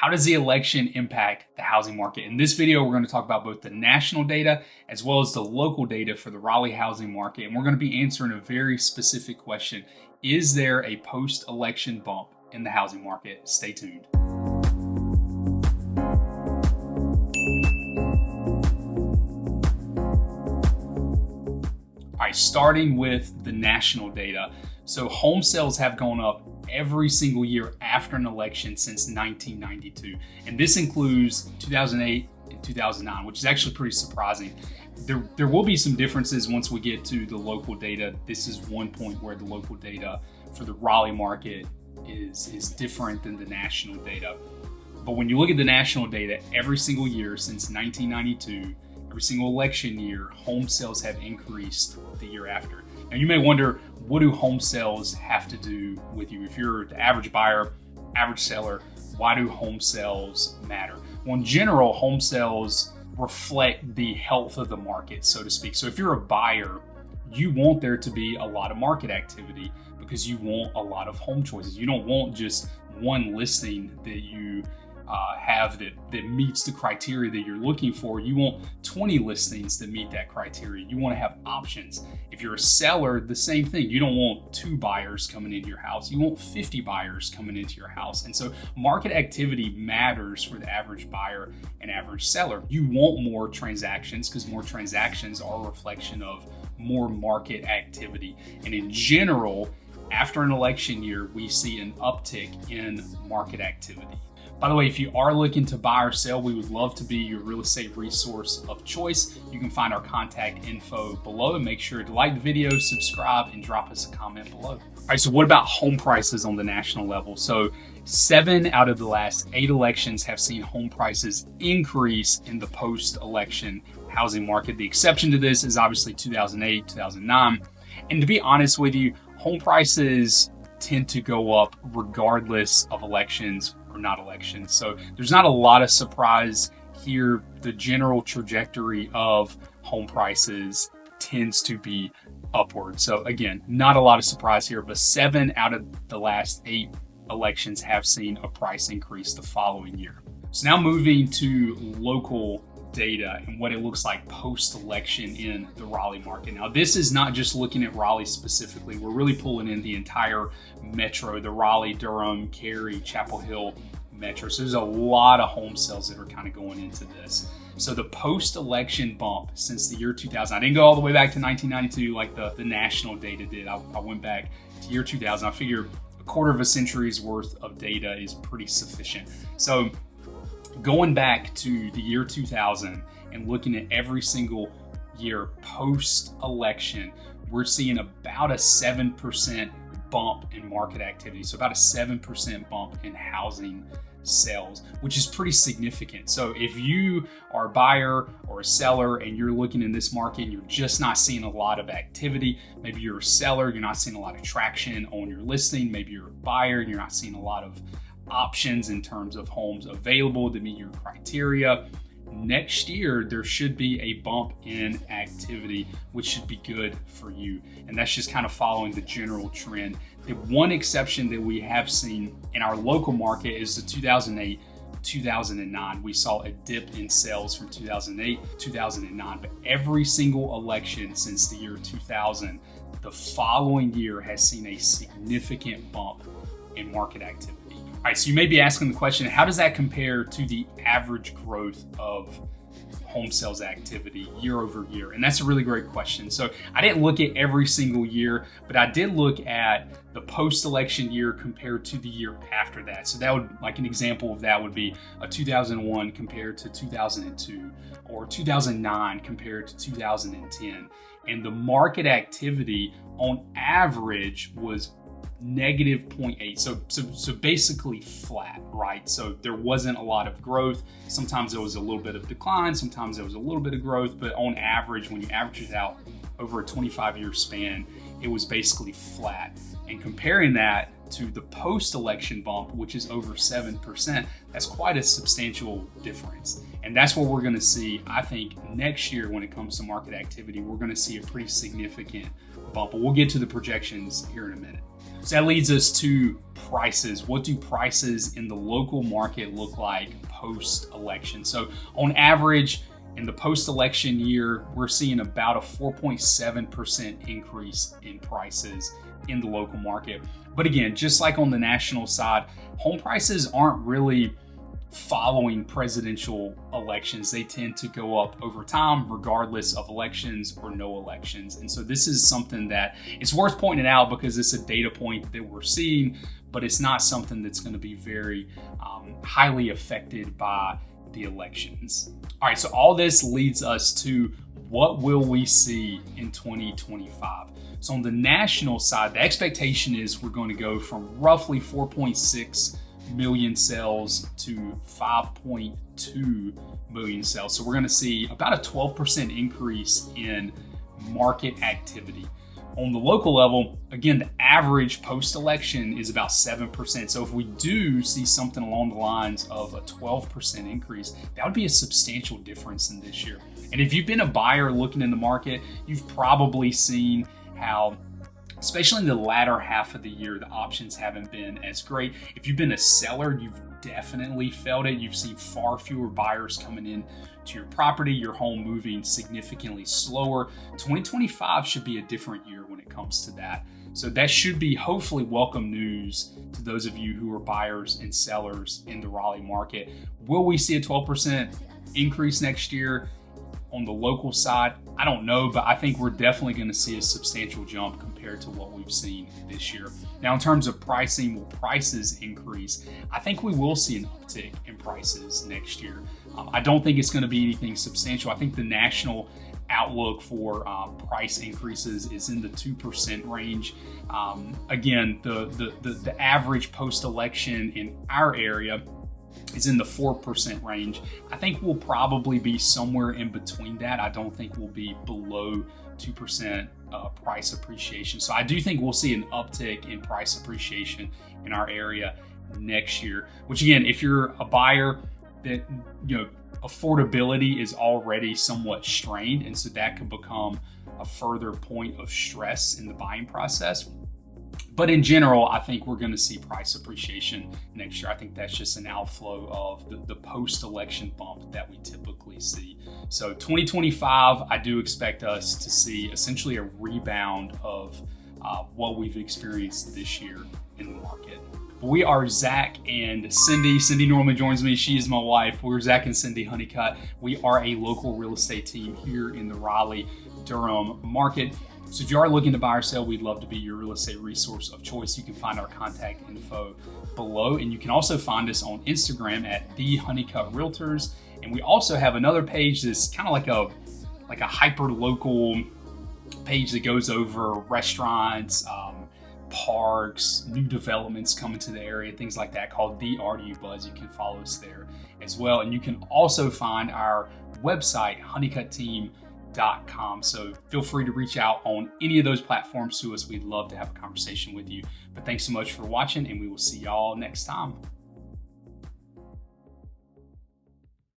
How does the election impact the housing market? In this video, we're going to talk about both the national data as well as the local data for the Raleigh housing market. And we're going to be answering a very specific question. Is there a post-election bump in the housing market? Stay tuned. All right, starting with the national data. So home sales have gone up every single year after an election since 1992. And this includes 2008 and 2009, which is actually pretty surprising. There will be some differences once we get to the local data. This is one point where the local data for the Raleigh market is different than the national data. But when you look at the national data, every single year since 1992, every single election year, home sales have increased the year after. Now you may wonder, what do home sales have to do with you? If you're the average buyer, average seller, why do home sales matter? Well, in general, home sales reflect the health of the market, so to speak. So if you're a buyer, you want there to be a lot of market activity because you want a lot of home choices. You don't want just one listing that you have that meets the criteria that you're looking for. You want 20 listings that meet that criteria. You want to have options. If you're a seller, the same thing. You don't want 2 buyers coming into your house. You want 50 buyers coming into your house. And so market activity matters for the average buyer and average seller. You want more transactions because more transactions are a reflection of more market activity. And in general, after an election year, we see an uptick in market activity. By the way, if you are looking to buy or sell, we would love to be your real estate resource of choice. You can find our contact info below, and make sure to like the video, subscribe, and drop us a comment below. All right, so what about home prices on the national level? So 7 out of the last 8 elections have seen home prices increase in the post-election housing market. The exception to this is obviously 2008, 2009. And to be honest with you, home prices tend to go up regardless of elections or not elections. So there's not a lot of surprise here. The general trajectory of home prices tends to be upward. So again, not a lot of surprise here, but 7 out of the last 8 elections have seen a price increase the following year. So now moving to local data and what it looks like post-election in the Raleigh market. Now, this is not just looking at Raleigh specifically. We're really pulling in the entire metro, the Raleigh-Durham, Cary, Chapel Hill metro. So there's a lot of home sales that are kind of going into this. So the post-election bump since the year 2000, I didn't go all the way back to 1992 like the national data did. I went back to year 2000. I figure a quarter of a century's worth of data is pretty sufficient. So going back to the year 2000 and looking at every single year post-election, we're seeing about a 7% bump in market activity. So about a 7% bump in housing sales, which is pretty significant. So if you are a buyer or a seller and you're looking in this market and you're just not seeing a lot of activity, maybe you're a seller, you're not seeing a lot of traction on your listing, maybe you're a buyer and you're not seeing a lot of options in terms of homes available to meet your criteria. Next year, there should be a bump in activity, which should be good for you. And that's just kind of following the general trend. The one exception that we have seen in our local market is the 2008, 2009. We saw a dip in sales from 2008, 2009, but every single election since the year 2000, the following year has seen a significant bump in market activity. All right, so you may be asking the question, how does that compare to the average growth of home sales activity year over year? And that's a really great question. So I didn't look at every single year, but I did look at the post-election year compared to the year after that. So that would, like an example of that would be a 2001 compared to 2002, or 2009 compared to 2010. And the market activity on average was negative 0.8, so basically flat, right? So there wasn't a lot of growth. Sometimes there was a little bit of decline, sometimes there was a little bit of growth, but on average, when you average it out over a 25-year span, it was basically flat. And comparing that to the post-election bump, which is over 7%, that's quite a substantial difference. And that's what we're going to see, I think, next year when it comes to market activity. We're going to see a pretty significant bump. But we'll get to the projections here in a minute. So that leads us to prices. What do prices in the local market look like post-election? So on average, in the post-election year, we're seeing about a 4.7% increase in prices in the local market. But again, just like on the national side, home prices aren't really following presidential elections. They tend to go up over time, regardless of elections or no elections. And so this is something that it's worth pointing out because it's a data point that we're seeing, but it's not something that's going to be very highly affected by the elections. All right, so all this leads us to what will we see in 2025? So on the national side, the expectation is we're going to go from roughly 4.6 million sales to 5.2 million sales. So we're going to see about a 12% increase in market activity. On the local level, again, the average post-election is about 7%. So if we do see something along the lines of a 12% increase, that would be a substantial difference in this year. And if you've been a buyer looking in the market, you've probably seen how, especially in the latter half of the year, the options haven't been as great. If you've been a seller, you've definitely felt it. You've seen far fewer buyers coming in to your property, your home moving significantly slower. 2025 should be a different year when it comes to that. So that should be hopefully welcome news to those of you who are buyers and sellers in the Raleigh market. Will we see a 12% increase next year? On the local side, I don't know, but I think we're definitely going to see a substantial jump compared to what we've seen this year. Now, in terms of pricing, will prices increase? I think we will see an uptick in prices next year. I don't think it's going to be anything substantial. I think the national outlook for price increases is in the 2% range. Again, the average post-election in our area is in the 4% range. I think we'll probably be somewhere in between that. I don't think we'll be below 2% price appreciation. So I do think we'll see an uptick in price appreciation in our area next year, which again, if you're a buyer that, affordability is already somewhat strained, and so that could become a further point of stress in the buying process. But in general, I think we're going to see price appreciation next year. I think that's just an outflow of the post-election bump that we typically see. So 2025, I do expect us to see essentially a rebound of what we've experienced this year in the market. We are Zach and Cindy. Cindy normally joins me. She is my wife. We're Zach and Cindy Honeycutt. We are a local real estate team here in the Raleigh-Durham market. So if you are looking to buy or sell, we'd love to be your real estate resource of choice. You can find our contact info below, and you can also find us on Instagram at the Honeycutt Realtors. And we also have another page that's kind of like a hyper local page that goes over restaurants, parks, new developments coming to the area, things like that, called The RDU Buzz. You can follow us there as well. And you can also find our website, honeycutteam.com. So feel free to reach out on any of those platforms to us. We'd love to have a conversation with you. But thanks so much for watching, and we will see y'all next time.